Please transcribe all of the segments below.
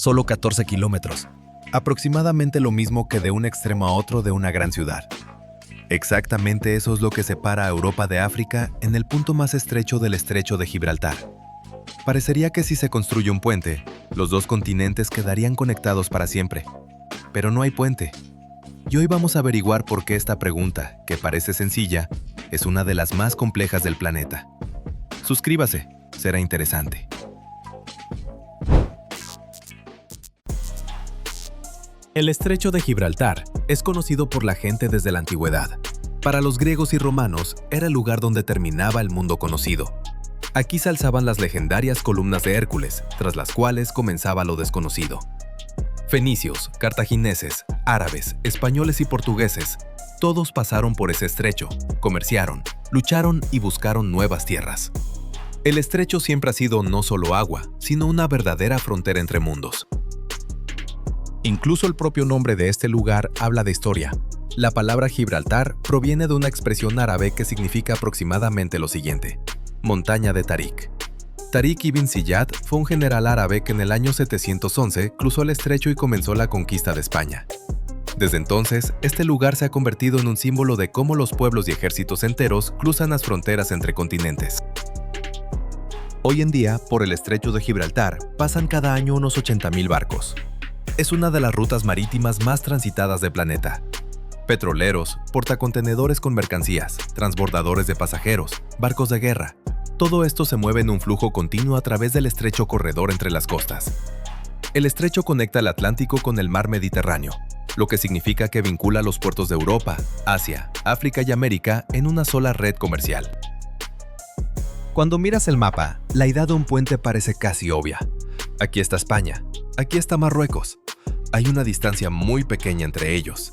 solo 14 kilómetros, aproximadamente lo mismo que de un extremo a otro de una gran ciudad. Exactamente eso es lo que separa a Europa de África en el punto más estrecho del estrecho de Gibraltar. Parecería que si se construye un puente, los dos continentes quedarían conectados para siempre. Pero no hay puente. Y hoy vamos a averiguar por qué esta pregunta, que parece sencilla, es una de las más complejas del planeta. Suscríbase, será interesante. El estrecho de Gibraltar es conocido por la gente desde la antigüedad. Para los griegos y romanos era el lugar donde terminaba el mundo conocido. Aquí se alzaban las legendarias columnas de Hércules, tras las cuales comenzaba lo desconocido. Fenicios, cartagineses, árabes, españoles y portugueses, todos pasaron por ese estrecho, comerciaron, lucharon y buscaron nuevas tierras. El estrecho siempre ha sido no solo agua, sino una verdadera frontera entre mundos. Incluso el propio nombre de este lugar habla de historia. La palabra Gibraltar proviene de una expresión árabe que significa aproximadamente lo siguiente: montaña de Tarik. Tarik ibn Ziyad fue un general árabe que en el año 711 cruzó el estrecho y comenzó la conquista de España. Desde entonces, este lugar se ha convertido en un símbolo de cómo los pueblos y ejércitos enteros cruzan las fronteras entre continentes. Hoy en día, por el estrecho de Gibraltar, pasan cada año unos 80.000 barcos. Es una de las rutas marítimas más transitadas del planeta. Petroleros, portacontenedores con mercancías, transbordadores de pasajeros, barcos de guerra. Todo esto se mueve en un flujo continuo a través del estrecho corredor entre las costas. El estrecho conecta el Atlántico con el mar Mediterráneo, lo que significa que vincula los puertos de Europa, Asia, África y América en una sola red comercial. Cuando miras el mapa, la idea de un puente parece casi obvia. Aquí está España, aquí está Marruecos. Hay una distancia muy pequeña entre ellos.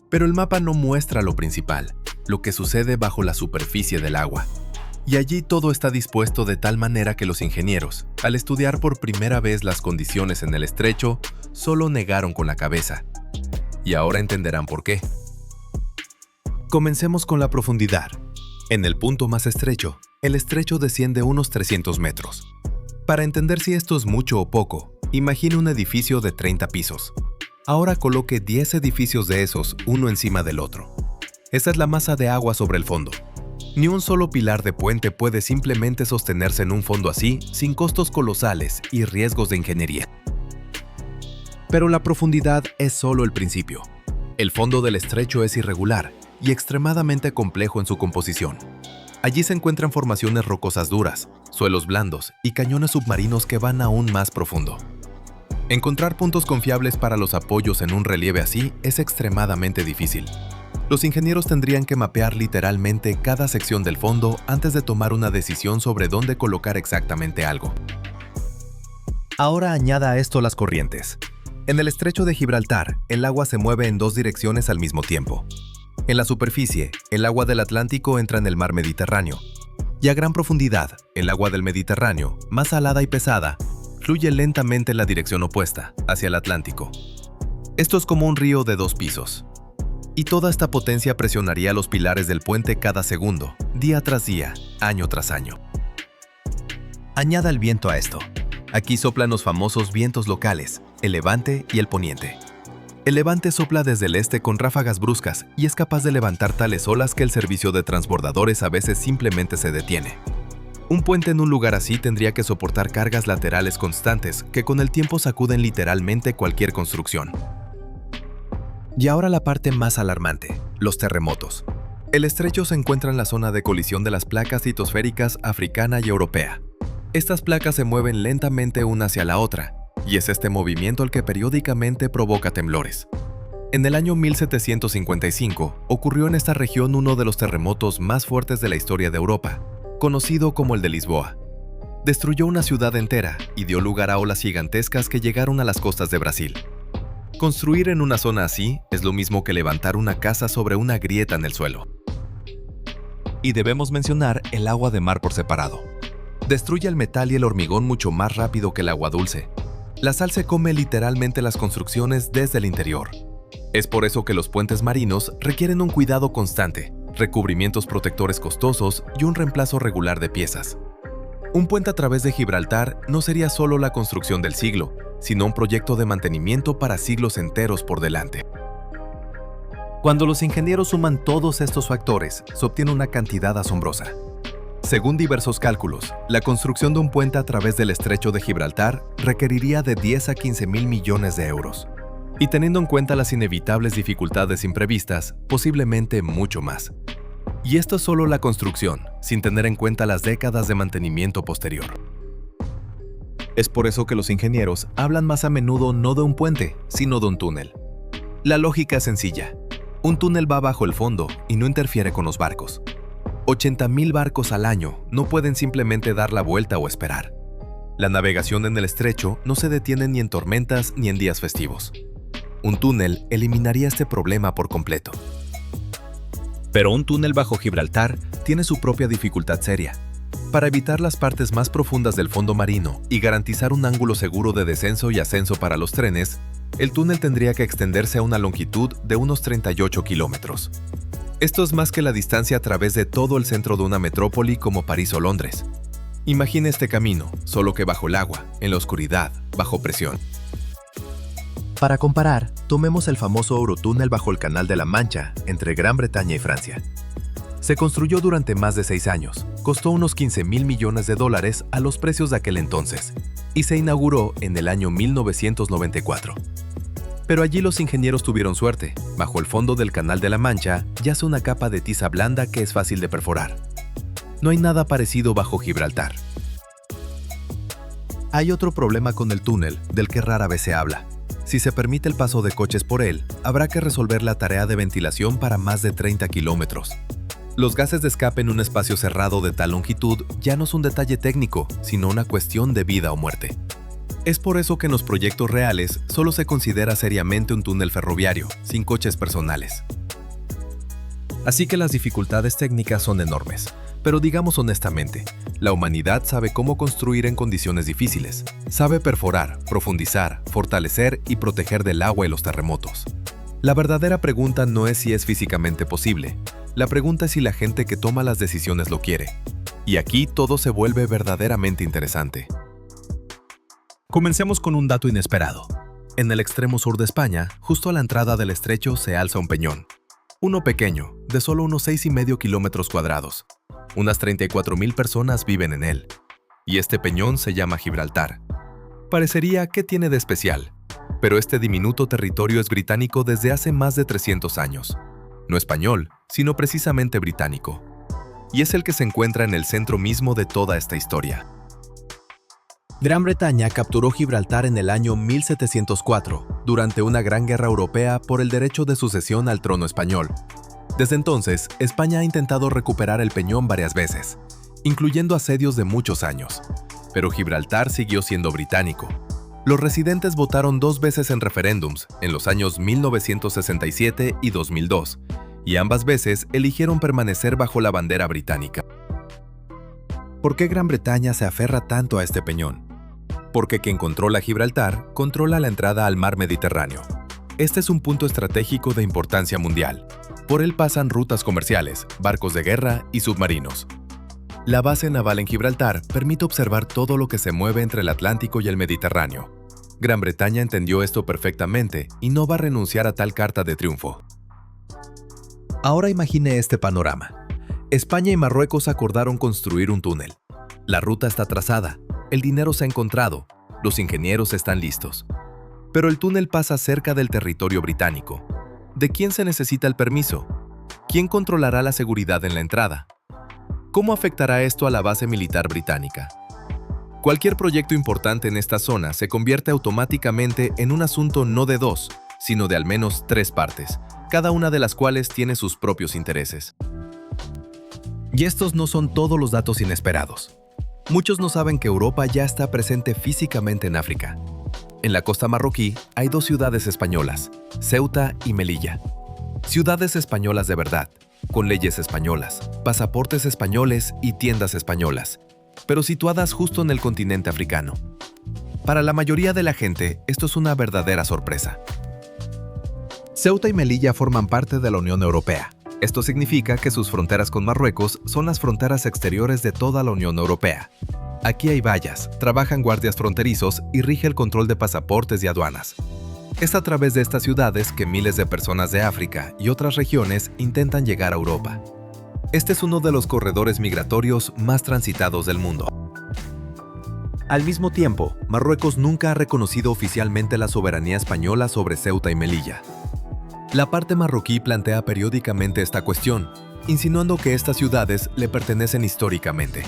Pero el mapa no muestra lo principal, lo que sucede bajo la superficie del agua. Y allí todo está dispuesto de tal manera que los ingenieros, al estudiar por primera vez las condiciones en el estrecho, solo negaron con la cabeza. Y ahora entenderán por qué. Comencemos con la profundidad. En el punto más estrecho, el estrecho desciende unos 300 metros. Para entender si esto es mucho o poco, imagine un edificio de 30 pisos. Ahora coloque 10 edificios de esos, uno encima del otro. Esa es la masa de agua sobre el fondo. Ni un solo pilar de puente puede simplemente sostenerse en un fondo así, sin costos colosales y riesgos de ingeniería. Pero la profundidad es solo el principio. El fondo del estrecho es irregular y extremadamente complejo en su composición. Allí se encuentran formaciones rocosas duras, suelos blandos y cañones submarinos que van aún más profundo. Encontrar puntos confiables para los apoyos en un relieve así es extremadamente difícil. Los ingenieros tendrían que mapear literalmente cada sección del fondo antes de tomar una decisión sobre dónde colocar exactamente algo. Ahora añada a esto las corrientes. En el estrecho de Gibraltar, el agua se mueve en dos direcciones al mismo tiempo. En la superficie, el agua del Atlántico entra en el mar Mediterráneo. Y a gran profundidad, el agua del Mediterráneo, más salada y pesada, fluye lentamente en la dirección opuesta, hacia el Atlántico. Esto es como un río de 2 pisos. Y toda esta potencia presionaría los pilares del puente cada segundo, día tras día, año tras año. Añada el viento a esto. Aquí soplan los famosos vientos locales, el levante y el poniente. El levante sopla desde el este con ráfagas bruscas y es capaz de levantar tales olas que el servicio de transbordadores a veces simplemente se detiene. Un puente en un lugar así tendría que soportar cargas laterales constantes que con el tiempo sacuden literalmente cualquier construcción. Y ahora la parte más alarmante, los terremotos. El estrecho se encuentra en la zona de colisión de las placas litosféricas africana y europea. Estas placas se mueven lentamente una hacia la otra, y es este movimiento el que periódicamente provoca temblores. En el año 1755 ocurrió en esta región uno de los terremotos más fuertes de la historia de Europa, conocido como el de Lisboa. Destruyó una ciudad entera y dio lugar a olas gigantescas que llegaron a las costas de Brasil. Construir en una zona así es lo mismo que levantar una casa sobre una grieta en el suelo. Y debemos mencionar el agua de mar por separado. Destruye el metal y el hormigón mucho más rápido que el agua dulce. La sal se come literalmente las construcciones desde el interior. Es por eso que los puentes marinos requieren un cuidado constante, recubrimientos protectores costosos y un reemplazo regular de piezas. Un puente a través de Gibraltar no sería solo la construcción del siglo, sino un proyecto de mantenimiento para siglos enteros por delante. Cuando los ingenieros suman todos estos factores, se obtiene una cantidad asombrosa. Según diversos cálculos, la construcción de un puente a través del estrecho de Gibraltar requeriría de 10 a 15 mil millones de euros. Y teniendo en cuenta las inevitables dificultades imprevistas, posiblemente mucho más. Y esto es solo la construcción, sin tener en cuenta las décadas de mantenimiento posterior. Es por eso que los ingenieros hablan más a menudo no de un puente, sino de un túnel. La lógica es sencilla. Un túnel va bajo el fondo y no interfiere con los barcos. 80,000 barcos al año no pueden simplemente dar la vuelta o esperar. La navegación en el estrecho no se detiene ni en tormentas ni en días festivos. Un túnel eliminaría este problema por completo. Pero un túnel bajo Gibraltar tiene su propia dificultad seria. Para evitar las partes más profundas del fondo marino y garantizar un ángulo seguro de descenso y ascenso para los trenes, el túnel tendría que extenderse a una longitud de unos 38 kilómetros. Esto es más que la distancia a través de todo el centro de una metrópoli como París o Londres. Imagine este camino, solo que bajo el agua, en la oscuridad, bajo presión. Para comparar, tomemos el famoso Eurotúnel bajo el Canal de la Mancha, entre Gran Bretaña y Francia. Se construyó durante más de 6 años, costó unos 15,000 millones de dólares a los precios de aquel entonces, y se inauguró en el año 1994. Pero allí los ingenieros tuvieron suerte. Bajo el fondo del Canal de la Mancha yace una capa de tiza blanda que es fácil de perforar. No hay nada parecido bajo Gibraltar. Hay otro problema con el túnel, del que rara vez se habla. Si se permite el paso de coches por él, habrá que resolver la tarea de ventilación para más de 30 kilómetros. Los gases de escape en un espacio cerrado de tal longitud ya no es un detalle técnico, sino una cuestión de vida o muerte. Es por eso que en los proyectos reales solo se considera seriamente un túnel ferroviario, sin coches personales. Así que las dificultades técnicas son enormes, pero digamos honestamente, la humanidad sabe cómo construir en condiciones difíciles. Sabe perforar, profundizar, fortalecer y proteger del agua y los terremotos. La verdadera pregunta no es si es físicamente posible, la pregunta es si la gente que toma las decisiones lo quiere. Y aquí todo se vuelve verdaderamente interesante. Comencemos con un dato inesperado. En el extremo sur de España, justo a la entrada del estrecho se alza un peñón. Uno pequeño, de solo unos 6,5 kilómetros cuadrados. Unas 34,000 personas viven en él. Y este peñón se llama Gibraltar. Parecería que tiene de especial, pero este diminuto territorio es británico desde hace más de 300 años. No español, sino precisamente británico. Y es el que se encuentra en el centro mismo de toda esta historia. Gran Bretaña capturó Gibraltar en el año 1704, durante una gran guerra europea por el derecho de sucesión al trono español. Desde entonces, España ha intentado recuperar el peñón varias veces, incluyendo asedios de muchos años. Pero Gibraltar siguió siendo británico. Los residentes votaron 2 veces en referéndums, en los años 1967 y 2002, y ambas veces eligieron permanecer bajo la bandera británica. ¿Por qué Gran Bretaña se aferra tanto a este peñón? Porque quien controla Gibraltar controla la entrada al mar Mediterráneo. Este es un punto estratégico de importancia mundial. Por él pasan rutas comerciales, barcos de guerra y submarinos. La base naval en Gibraltar permite observar todo lo que se mueve entre el Atlántico y el Mediterráneo. Gran Bretaña entendió esto perfectamente y no va a renunciar a tal carta de triunfo. Ahora imagine este panorama. España y Marruecos acordaron construir un túnel. La ruta está trazada, el dinero se ha encontrado, los ingenieros están listos. Pero el túnel pasa cerca del territorio británico. ¿De quién se necesita el permiso? ¿Quién controlará la seguridad en la entrada? ¿Cómo afectará esto a la base militar británica? Cualquier proyecto importante en esta zona se convierte automáticamente en un asunto no de 2, sino de al menos 3 partes, cada una de las cuales tiene sus propios intereses. Y estos no son todos los datos inesperados. Muchos no saben que Europa ya está presente físicamente en África. En la costa marroquí hay 2 ciudades españolas, Ceuta y Melilla. Ciudades españolas de verdad, con leyes españolas, pasaportes españoles y tiendas españolas, pero situadas justo en el continente africano. Para la mayoría de la gente, esto es una verdadera sorpresa. Ceuta y Melilla forman parte de la Unión Europea. Esto significa que sus fronteras con Marruecos son las fronteras exteriores de toda la Unión Europea. Aquí hay vallas, trabajan guardias fronterizos y rige el control de pasaportes y aduanas. Es a través de estas ciudades que miles de personas de África y otras regiones intentan llegar a Europa. Este es uno de los corredores migratorios más transitados del mundo. Al mismo tiempo, Marruecos nunca ha reconocido oficialmente la soberanía española sobre Ceuta y Melilla. La parte marroquí plantea periódicamente esta cuestión, insinuando que estas ciudades le pertenecen históricamente.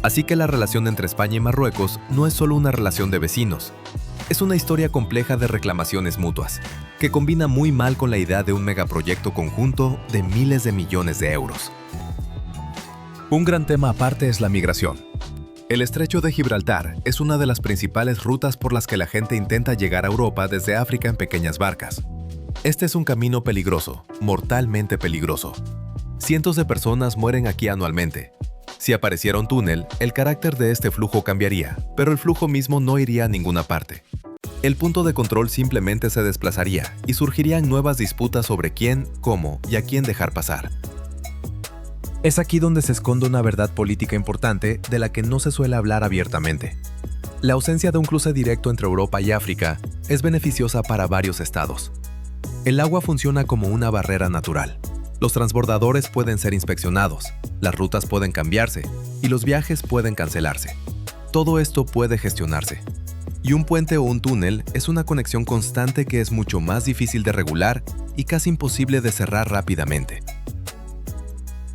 Así que la relación entre España y Marruecos no es solo una relación de vecinos, es una historia compleja de reclamaciones mutuas, que combina muy mal con la idea de un megaproyecto conjunto de miles de millones de euros. Un gran tema aparte es la migración. El estrecho de Gibraltar es una de las principales rutas por las que la gente intenta llegar a Europa desde África en pequeñas barcas. Este es un camino peligroso, mortalmente peligroso. Cientos de personas mueren aquí anualmente. Si apareciera un túnel, el carácter de este flujo cambiaría, pero el flujo mismo no iría a ninguna parte. El punto de control simplemente se desplazaría y surgirían nuevas disputas sobre quién, cómo y a quién dejar pasar. Es aquí donde se esconde una verdad política importante de la que no se suele hablar abiertamente. La ausencia de un cruce directo entre Europa y África es beneficiosa para varios estados. El agua funciona como una barrera natural. Los transbordadores pueden ser inspeccionados, las rutas pueden cambiarse y los viajes pueden cancelarse. Todo esto puede gestionarse. Y un puente o un túnel es una conexión constante que es mucho más difícil de regular y casi imposible de cerrar rápidamente.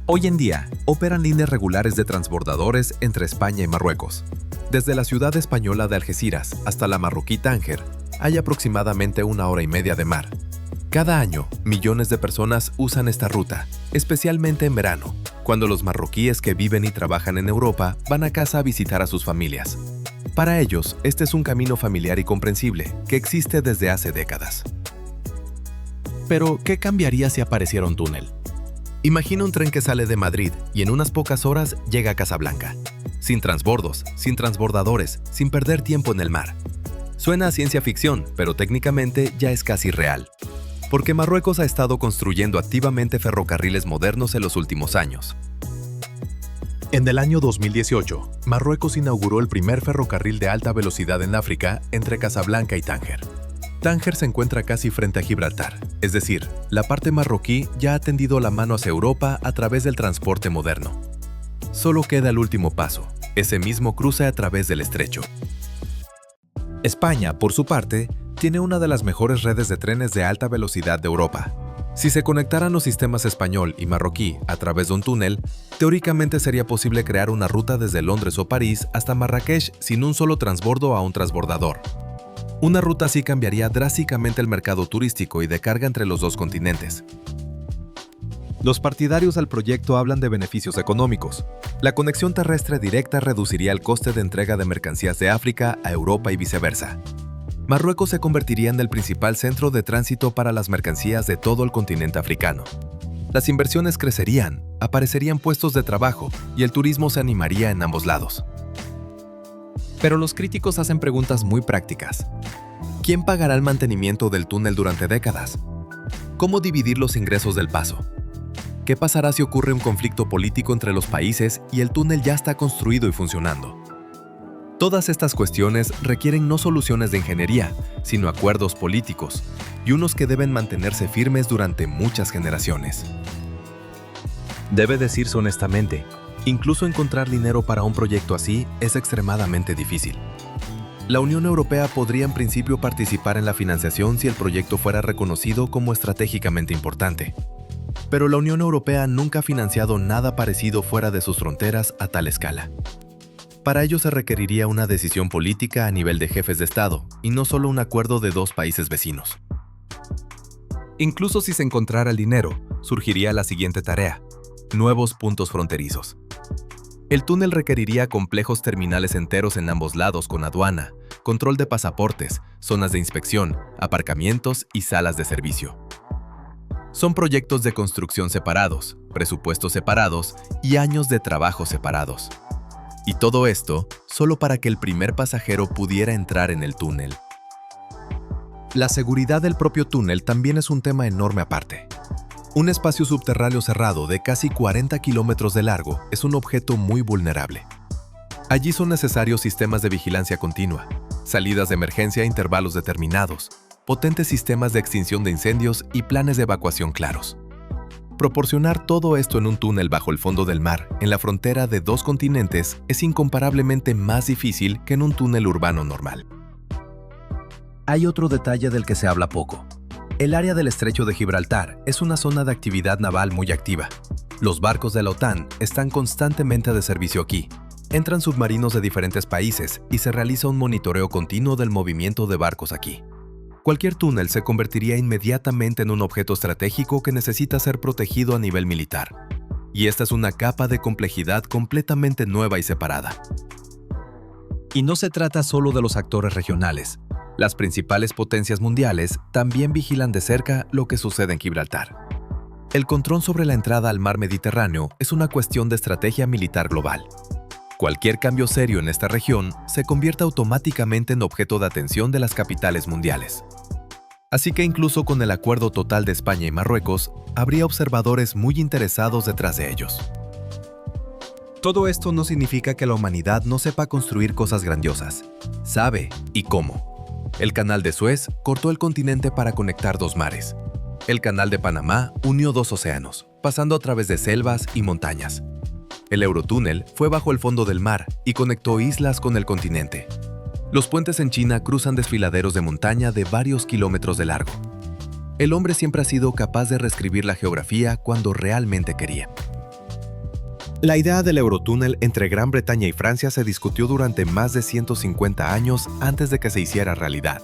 Hoy en día, operan líneas regulares de transbordadores entre España y Marruecos. Desde la ciudad española de Algeciras hasta la marroquí Tánger, hay aproximadamente 1 hora y media de mar. Cada año, millones de personas usan esta ruta, especialmente en verano, cuando los marroquíes que viven y trabajan en Europa van a casa a visitar a sus familias. Para ellos, este es un camino familiar y comprensible que existe desde hace décadas. Pero, ¿qué cambiaría si apareciera un túnel? Imagina un tren que sale de Madrid y en unas pocas horas llega a Casablanca. Sin transbordos, sin transbordadores, sin perder tiempo en el mar. Suena a ciencia ficción, pero técnicamente ya es casi real. Porque Marruecos ha estado construyendo activamente ferrocarriles modernos en los últimos años. En el año 2018, Marruecos inauguró el primer ferrocarril de alta velocidad en África entre Casablanca y Tánger. Tánger se encuentra casi frente a Gibraltar, es decir, la parte marroquí ya ha tendido la mano hacia Europa a través del transporte moderno. Solo queda el último paso, ese mismo cruce a través del estrecho. España, por su parte, tiene una de las mejores redes de trenes de alta velocidad de Europa. Si se conectaran los sistemas español y marroquí a través de un túnel, teóricamente sería posible crear una ruta desde Londres o París hasta Marrakech sin un solo transbordo a un transbordador. Una ruta así cambiaría drásticamente el mercado turístico y de carga entre los dos continentes. Los partidarios al proyecto hablan de beneficios económicos. La conexión terrestre directa reduciría el coste de entrega de mercancías de África a Europa y viceversa. Marruecos se convertiría en el principal centro de tránsito para las mercancías de todo el continente africano. Las inversiones crecerían, aparecerían puestos de trabajo y el turismo se animaría en ambos lados. Pero los críticos hacen preguntas muy prácticas. ¿Quién pagará el mantenimiento del túnel durante décadas? ¿Cómo dividir los ingresos del paso? ¿Qué pasará si ocurre un conflicto político entre los países y el túnel ya está construido y funcionando? Todas estas cuestiones requieren no soluciones de ingeniería, sino acuerdos políticos, y unos que deben mantenerse firmes durante muchas generaciones. Debe decirse honestamente, incluso encontrar dinero para un proyecto así es extremadamente difícil. La Unión Europea podría en principio participar en la financiación si el proyecto fuera reconocido como estratégicamente importante. Pero la Unión Europea nunca ha financiado nada parecido fuera de sus fronteras a tal escala. Para ello se requeriría una decisión política a nivel de jefes de Estado, y no solo un acuerdo de dos países vecinos. Incluso si se encontrara el dinero, surgiría la siguiente tarea: nuevos puntos fronterizos. El túnel requeriría complejos terminales enteros en ambos lados con aduana, control de pasaportes, zonas de inspección, aparcamientos y salas de servicio. Son proyectos de construcción separados, presupuestos separados y años de trabajo separados. Y todo esto solo para que el primer pasajero pudiera entrar en el túnel. La seguridad del propio túnel también es un tema enorme aparte. Un espacio subterráneo cerrado de casi 40 kilómetros de largo es un objeto muy vulnerable. Allí son necesarios sistemas de vigilancia continua, salidas de emergencia a intervalos determinados, potentes sistemas de extinción de incendios y planes de evacuación claros. Proporcionar todo esto en un túnel bajo el fondo del mar, en la frontera de dos continentes, es incomparablemente más difícil que en un túnel urbano normal. Hay otro detalle del que se habla poco. El área del Estrecho de Gibraltar es una zona de actividad naval muy activa. Los barcos de la OTAN están constantemente de servicio aquí. Entran submarinos de diferentes países y se realiza un monitoreo continuo del movimiento de barcos aquí. Cualquier túnel se convertiría inmediatamente en un objeto estratégico que necesita ser protegido a nivel militar. Y esta es una capa de complejidad completamente nueva y separada. Y no se trata solo de los actores regionales. Las principales potencias mundiales también vigilan de cerca lo que sucede en Gibraltar. El control sobre la entrada al mar Mediterráneo es una cuestión de estrategia militar global. Cualquier cambio serio en esta región se convierte automáticamente en objeto de atención de las capitales mundiales. Así que incluso con el acuerdo total de España y Marruecos, habría observadores muy interesados detrás de ellos. Todo esto no significa que la humanidad no sepa construir cosas grandiosas. Sabe y cómo. El Canal de Suez cortó el continente para conectar dos mares. El Canal de Panamá unió dos océanos, pasando a través de selvas y montañas. El Eurotúnel fue bajo el fondo del mar y conectó islas con el continente. Los puentes en China cruzan desfiladeros de montaña de varios kilómetros de largo. El hombre siempre ha sido capaz de reescribir la geografía cuando realmente quería. La idea del Eurotúnel entre Gran Bretaña y Francia se discutió durante más de 150 años antes de que se hiciera realidad.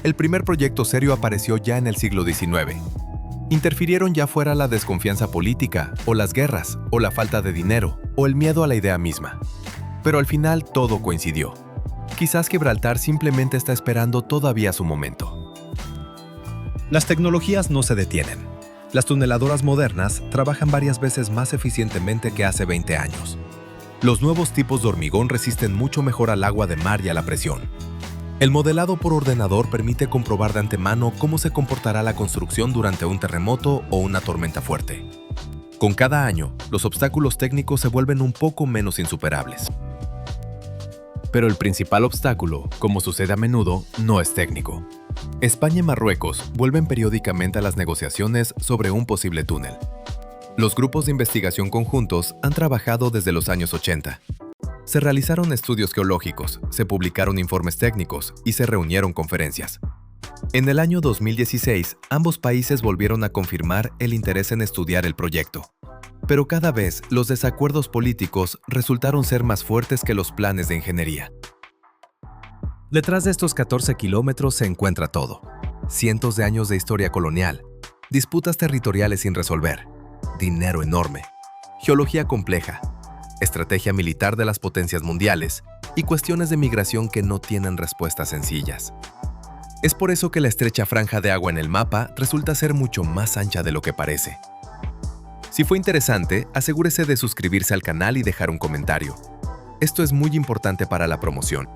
El primer proyecto serio apareció ya en el siglo XIX. Interfirieron ya fuera la desconfianza política, o las guerras, o la falta de dinero, o el miedo a la idea misma. Pero al final todo coincidió. Quizás Gibraltar simplemente está esperando todavía su momento. Las tecnologías no se detienen. Las tuneladoras modernas trabajan varias veces más eficientemente que hace 20 años. Los nuevos tipos de hormigón resisten mucho mejor al agua de mar y a la presión. El modelado por ordenador permite comprobar de antemano cómo se comportará la construcción durante un terremoto o una tormenta fuerte. Con cada año, los obstáculos técnicos se vuelven un poco menos insuperables. Pero el principal obstáculo, como sucede a menudo, no es técnico. España y Marruecos vuelven periódicamente a las negociaciones sobre un posible túnel. Los grupos de investigación conjuntos han trabajado desde los años 80. Se realizaron estudios geológicos, se publicaron informes técnicos y se reunieron conferencias. En el año 2016, ambos países volvieron a confirmar el interés en estudiar el proyecto. Pero cada vez los desacuerdos políticos resultaron ser más fuertes que los planes de ingeniería. Detrás de estos 14 kilómetros se encuentra todo. Cientos de años de historia colonial, disputas territoriales sin resolver, dinero enorme, geología compleja, estrategia militar de las potencias mundiales y cuestiones de migración que no tienen respuestas sencillas. Es por eso que la estrecha franja de agua en el mapa resulta ser mucho más ancha de lo que parece. Si fue interesante, asegúrese de suscribirse al canal y dejar un comentario. Esto es muy importante para la promoción.